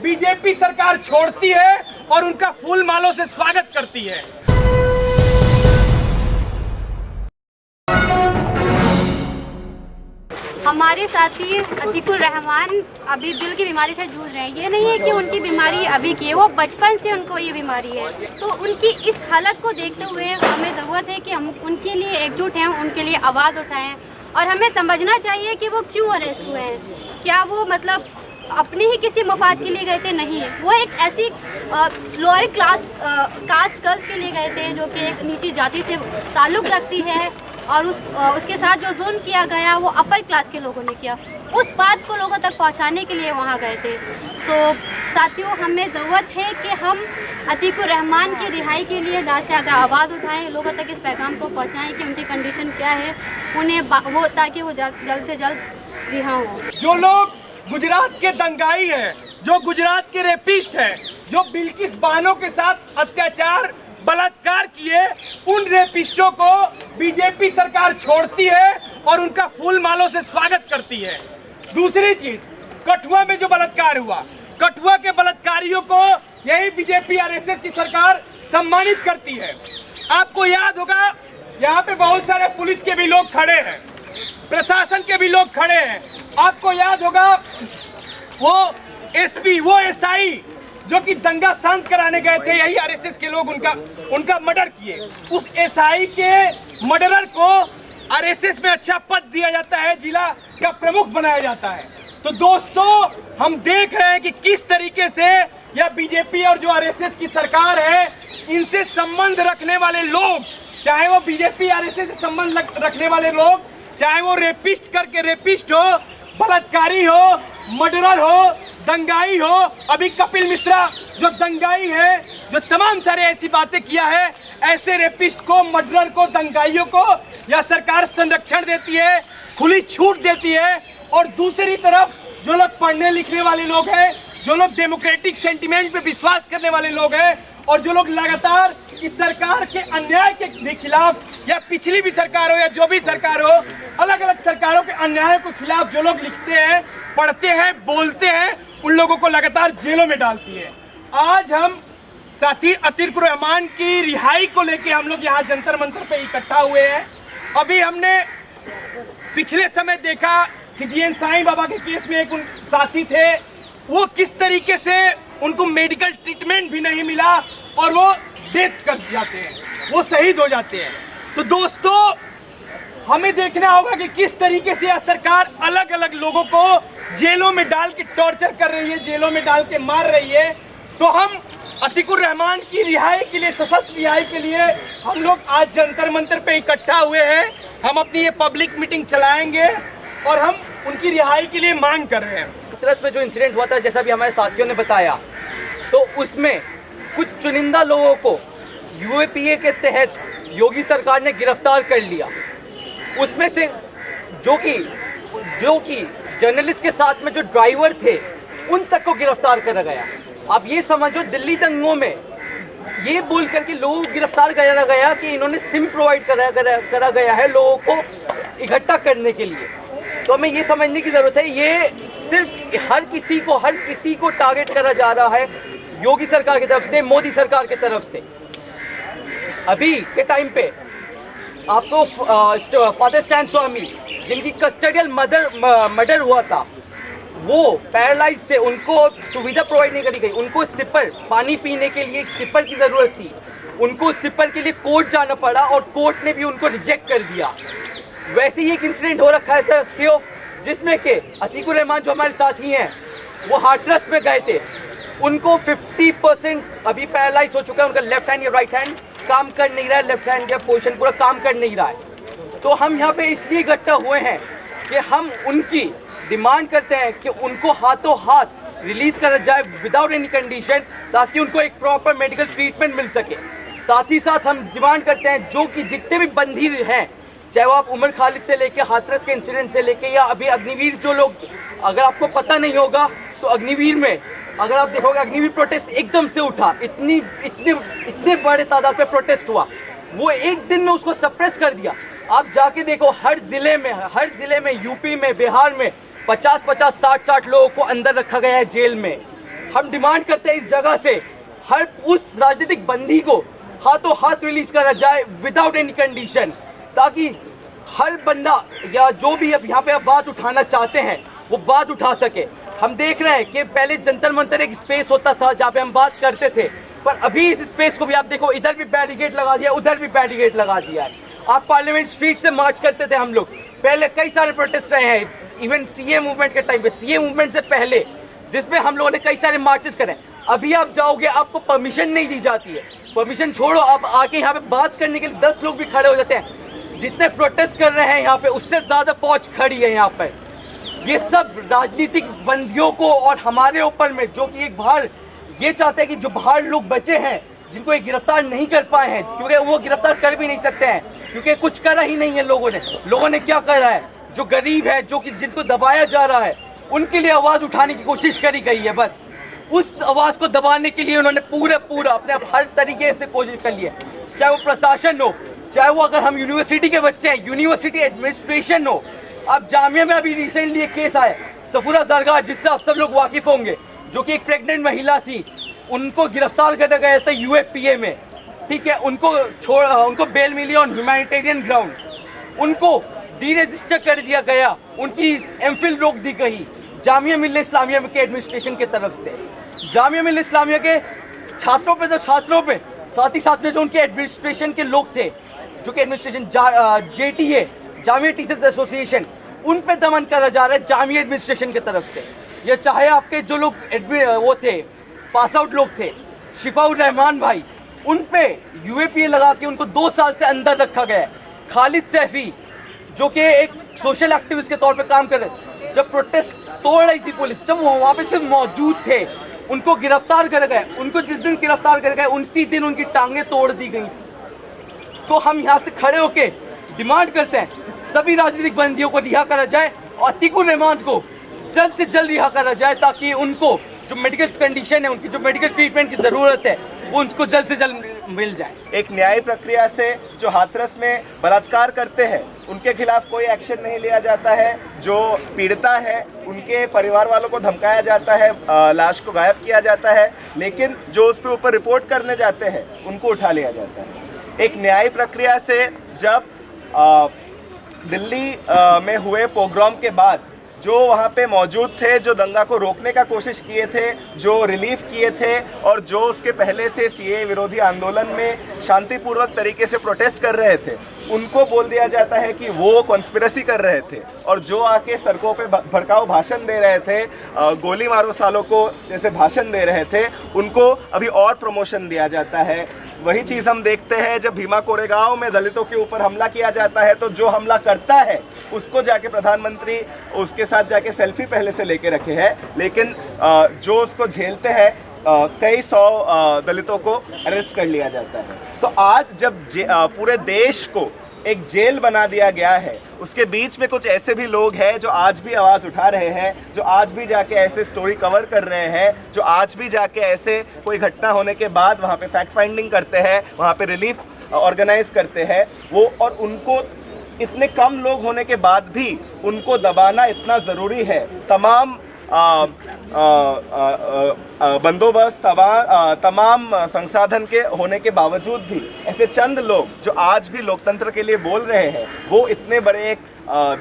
BJP सरकार छोड़ती है और उनका फूल मालों से स्वागत करती है। हमारे साथी अतीकुर रहमान अभी दिल की बीमारी से जूझ रहे हैं। ये नहीं है कि उनकी बीमारी अभी की है, वो बचपन से उनको ये बीमारी है। तो उनकी इस हालत को देखते हुए हमें ज़रूरत है कि हम उनके लिए एकजुट हैं, उनके लिए आवाज़ उठाएं और हमें समझना चाहिए कि वो क्यों अरेस्ट हुए हैं। क्या वो मतलब अपने ही किसी मफाद के लिए गए थे? नहीं, वो एक ऐसी लोअर कास्ट गर्ल्स के लिए गए थे जो कि एक नीची जाति से ताल्लुक़ रखती है और उसके साथ जो जुल्म किया गया वो अपर क्लास के लोगों ने किया। उस बात को लोगों तक पहुंचाने के लिए वहां गए थे। तो साथियों, हमें ज़रूरत है कि हम अतीकुर रहमान की रिहाई के लिए ज़्यादा से ज़्यादा आवाज़ उठाएं, लोगों तक इस पैगाम को पहुंचाएं कि उनकी कंडीशन क्या है, उन्हें वो ताकि वो जल्द से जल्द रिहा हो। जो लोग गुजरात के दंगाई हैं, जो गुजरात के रेपिस्ट हैं, जो बिल्किस बानो के साथ अत्याचार बलात्कार किए, उन रेपिस्टों को बीजेपी सरकार छोड़ती है और उनका फूल मालों से स्वागत करती है। दूसरी चीज, कठुआ में जो बलात्कार हुआ, कठुआ के बलात्कारियों को यही बीजेपी आरएसएस की सरकार सम्मानित करती है। आपको याद होगा, यहाँ पे बहुत सारे पुलिस के भी लोग खड़े हैं, प्रशासन के भी लोग खड़े हैं। आपको याद होगा वो एसपी, वो एसआई जो कि दंगा शांत कराने गए थे, यही आरएसएस के लोग उनका मर्डर किए। उस एसआई के मर्डरर को आरएसएस में अच्छा पद दिया जाता है, जिला का प्रमुख बनाया जाता है। तो दोस्तों, हम देख रहे हैं कि किस तरीके से यह बीजेपी और जो आरएसएस की सरकार है, इनसे संबंध रखने वाले लोग, चाहे वो बीजेपी आरएसएस से संबंध रखने वाले लोग, चाहे वो रेपिस्ट हो, बलात्कारी हो, मर्डरर हो, दंगाई हो, अभी कपिल मिश्रा जो दंगाई है, जो तमाम सारे ऐसी बातें किया है, ऐसे रेपिस्ट को, मर्डरर को, दंगाइयों को यह सरकार संरक्षण देती है, खुली छूट देती है। और दूसरी तरफ जो लोग पढ़ने लिखने वाले लोग हैं, जो लोग डेमोक्रेटिक सेंटिमेंट पे विश्वास करने वाले लोग हैं और जो लोग लगातार इस सरकार के अन्याय के खिलाफ, या पिछली भी सरकार हो या जो भी सरकार हो, अलग अलग सरकारों के अन्याय के खिलाफ जो लोग लिखते हैं, पढ़ते हैं, बोलते हैं, उन लोगों को लगातार जेलों में डालती है। आज हम साथी अतीकुर रहमान की रिहाई को लेके हम लोग यहाँ जंतर मंतर पे इकट्ठा हुए हैं। अभी हमने पिछले समय देखा कि जीएन साईं बाबा के केस में एक साथी थे, वो किस तरीके से उनको मेडिकल ट्रीटमेंट भी नहीं मिला और वो डेथ कर जाते हैं, वो शहीद हो जाते हैं। तो दोस्तों, हमें देखना होगा कि किस तरीके से यह सरकार अलग अलग लोगों को जेलों में डाल के टॉर्चर कर रही है, जेलों में डाल के मार रही है। तो हम अतीकुर रहमान की रिहाई के लिए, सशक्त रिहाई के लिए हम लोग आज जंतर मंतर पे इकट्ठा हुए हैं। हम अपनी ये पब्लिक मीटिंग चलाएंगे और हम उनकी रिहाई के लिए मांग कर रहे हैं। हाथरस में जो इंसिडेंट हुआ था, जैसा भी हमारे साथियों ने बताया, तो उसमें कुछ चुनिंदा लोगों को यूएपीए के तहत योगी सरकार ने गिरफ्तार कर लिया। उसमें से जो कि जर्नलिस्ट के साथ में जो ड्राइवर थे, उन तक को गिरफ्तार करा गया। आप ये समझो, दिल्ली दंगों में ये बोल करके लोगों को गिरफ्तार करा गया कि इन्होंने सिम प्रोवाइड करा गया है लोगों को इकट्ठा करने के लिए। तो हमें ये समझने की ज़रूरत है, ये सिर्फ हर किसी को टारगेट करा जा रहा है योगी सरकार की तरफ से, मोदी सरकार की तरफ से। अभी के टाइम पे आपको फादर स्टैन स्वामी, जिनकी कस्टडियल मर्डर हुआ था, वो पैरालाइज से, उनको सुविधा प्रोवाइड नहीं करी गई। उनको सिपर, पानी पीने के लिए एक सिपर की ज़रूरत थी, उनको सिपर के लिए कोर्ट जाना पड़ा और कोर्ट ने भी उनको रिजेक्ट कर दिया। वैसे ही एक इंसिडेंट हो रखा है साथियों, जिसमें कि अतीकुर रहमान जो हमारे साथी हैं, वो हाथरस में गए थे, उनको 50% अभी पैरालाइज हो चुका है, उनका लेफ्ट हैंड या राइट हैंड काम कर नहीं रहा है, लेफ्ट हैंड का पोजीशन पूरा काम कर नहीं रहा है। तो हम यहाँ पे इसलिए इकट्ठा हुए हैं कि हम उनकी डिमांड करते हैं कि उनको हाथों हाथ रिलीज करा जाए विदाउट एनी कंडीशन, ताकि उनको एक प्रॉपर मेडिकल ट्रीटमेंट मिल सके। साथ ही साथ हम डिमांड करते हैं जो कि जितने भी बंदी हैं, चाहे वो आप उमर खालिद से लेके, हाथरस के इंसिडेंट से लेके, या अभी अग्निवीर जो लोग, अगर आपको पता नहीं होगा तो अग्निवीर में अगर आप देखोगे, अग्निवीर प्रोटेस्ट एकदम से उठा, इतने बड़े तादाद पे प्रोटेस्ट हुआ, वो एक दिन में उसको सप्रेस कर दिया। आप जाके देखो, हर जिले में यूपी में, बिहार में 50-50, 60-60 लोगों को अंदर रखा गया है जेल में। हम डिमांड करते हैं इस जगह से हर उस राजनीतिक बंदी को हाथों हाथ रिलीज करा जाए विदाउट एनी कंडीशन, ताकि हर बंदा या जो भी अब यहाँ पे बात उठाना चाहते हैं वो बात उठा सके। हम देख रहे हैं कि पहले जंतर मंतर एक स्पेस होता था जहाँ पे हम बात करते थे, पर अभी इस स्पेस को भी आप देखो, इधर भी बैरिकेड लगा दिया, उधर भी बैरिकेड लगा दिया है। आप पार्लियामेंट स्ट्रीट से मार्च करते थे हम लोग, पहले कई सारे प्रोटेस्ट रहे हैं, इवन सीए मूवमेंट के टाइम पे, सीए मूवमेंट से पहले, जिसमें हम लोगों ने कई सारे मार्चेस करे। अभी आप जाओगे आपको परमिशन नहीं दी जाती है, परमिशन छोड़ो, आप आके यहाँ पे बात करने के लिए 10 लोग भी खड़े हो जाते हैं। जितने प्रोटेस्ट कर रहे हैं यहाँ पे उससे ज्यादा फौज खड़ी है यहाँ पे। ये सब राजनीतिक बंदियों को और हमारे ऊपर में, जो कि एक बाहर ये चाहते हैं कि जो बाहर लोग बचे हैं जिनको ये गिरफ्तार नहीं कर पाए हैं, क्योंकि वो गिरफ्तार कर भी नहीं सकते हैं क्योंकि कुछ करा ही नहीं है लोगों ने क्या करा है, जो गरीब है, जो कि जिनको दबाया जा रहा है, उनके लिए आवाज उठाने की कोशिश करी गई है। बस उस आवाज को दबाने के लिए उन्होंने पूरा अपने हर तरीके से कोशिश कर ली है, चाहे वो प्रशासन हो, चाहे वो अगर हम यूनिवर्सिटी के बच्चे हैं, यूनिवर्सिटी एडमिनिस्ट्रेशन हो। अब जामिया में अभी रिसेंटली एक केस आया, सफूरा जरगा, जिससे आप सब लोग वाकिफ होंगे, जो कि एक प्रेग्नेंट महिला थी, उनको गिरफ्तार करा गया था यूएपीए में, ठीक है, उनको बेल मिली ऑन ह्यूमैनिटेरियन ग्राउंड, उनको डी रजिस्टर कर दिया गया, उनकी एमफिल रोक दी गई जामिया मिल्लिया इस्लामिया के एडमिनिस्ट्रेशन की तरफ से। जामिया मिल्लिया इस्लामिया के छात्रों पे साथ ही साथ में जो उनके एडमिनिस्ट्रेशन के लोग थे, जो कि administration JTA Jamia teachers association, उन पे दमन करा जा रहा है जामिया एडमिनिस्ट्रेशन की तरफ से। ये चाहे आपके जो लोग वो थे, पास आउट लोग थे, शिफाउर रहमान भाई, उन पे यूएपीए लगा के उनको 2 साल से अंदर रखा गया है। खालिद सैफी, जो कि एक सोशल एक्टिविस्ट के तौर पे काम कर रहे, जब प्रोटेस्ट तोड़ रही थी पुलिस, जब वो वहाँ पे सिर्फ मौजूद थे, उनको गिरफ्तार कर गए। उनको जिस दिन गिरफ्तार कर गए उसी दिन उनकी टांगे तोड़ दी गई। तो हम यहाँ से खड़े होके डिमांड करते हैं सभी राजनीतिक बंदियों को रिहा करा जाए और अतीकुर रहमान को जल्द से जल्द रिहा करा जाए, ताकि उनको जो मेडिकल कंडीशन है, उनकी जो मेडिकल ट्रीटमेंट की ज़रूरत है, वो उनको जल्द से जल्द मिल जाए। एक न्याय प्रक्रिया से जो हाथरस में बलात्कार करते हैं उनके खिलाफ कोई एक्शन नहीं लिया जाता है, जो पीड़िता है उनके परिवार वालों को धमकाया जाता है, लाश को गायब किया जाता है, लेकिन जो उस पर ऊपर रिपोर्ट करने जाते हैं उनको उठा लिया जाता है। एक न्याय प्रक्रिया से जब दिल्ली में हुए पोग्राम के बाद जो वहाँ पे मौजूद थे, जो दंगा को रोकने का कोशिश किए थे, जो रिलीफ किए थे और जो उसके पहले से सीए विरोधी आंदोलन में शांतिपूर्वक तरीके से प्रोटेस्ट कर रहे थे, उनको बोल दिया जाता है कि वो कॉन्स्पिरेसी कर रहे थे। और जो आके सड़कों पे भड़काऊ भाषण दे रहे थे, गोली मारो सालों को जैसे भाषण दे रहे थे, उनको अभी और प्रमोशन दिया जाता है। वही चीज़ हम देखते हैं जब भीमा कोरेगांव में दलितों के ऊपर हमला किया जाता है, तो जो हमला करता है उसको जाके प्रधानमंत्री उसके साथ जाके सेल्फी पहले से लेके रखे हैं, लेकिन जो उसको झेलते हैं कई 100 दलितों को अरेस्ट कर लिया जाता है। तो आज जब पूरे देश को एक जेल बना दिया गया है, उसके बीच में कुछ ऐसे भी लोग हैं जो आज भी आवाज़ उठा रहे हैं, जो आज भी जाके ऐसे स्टोरी कवर कर रहे हैं, जो आज भी जाके ऐसे कोई घटना होने के बाद वहाँ पे फैक्ट फाइंडिंग करते हैं, वहाँ पे रिलीफ ऑर्गेनाइज करते हैं वो, और उनको इतने कम लोग होने के बाद भी उनको दबाना इतना ज़रूरी है। तमाम बंदोबस्त, तमाम संसाधन के होने के बावजूद भी ऐसे चंद लोग जो आज भी लोकतंत्र के लिए बोल रहे हैं, वो इतने बड़े एक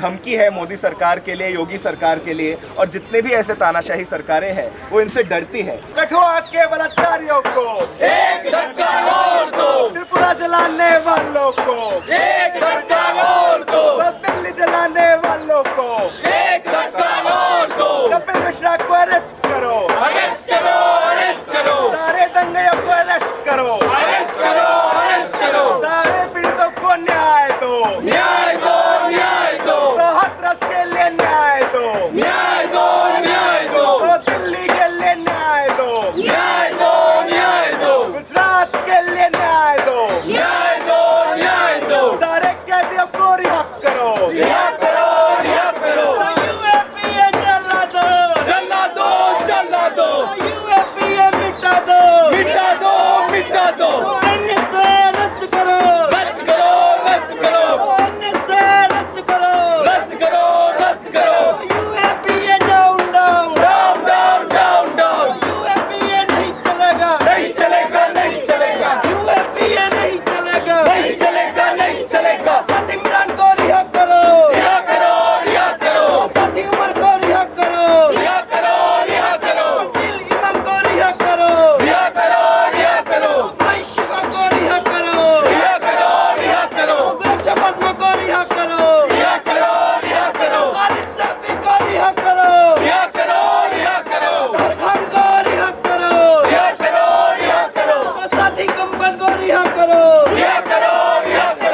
धमकी है मोदी सरकार के लिए, योगी सरकार के लिए, और जितने भी ऐसे तानाशाही सरकारें हैं वो इनसे डरती है। कठुआ के बलात्कारियों को एक धक्का और दो, त्रिपुरा जलाने वालों को एक धक्का और दो, दिल्ली जलाने वालों को एक धक्का और दो, कपिल मिश्रा को अरेस्ट करो, अरेस्ट करो, अरेस्ट करो, सारे दंगइयों को अरेस्ट करो, अरेस्ट करो, अरेस्ट करो, सारे पीड़ितों को न्याय दो, न्याय दो, न्याय दो, तो हाथरस के लिए न्याय दो, न्याय दो, न्याय दो, तो दिल्ली के लिए न्याय दो, न्याय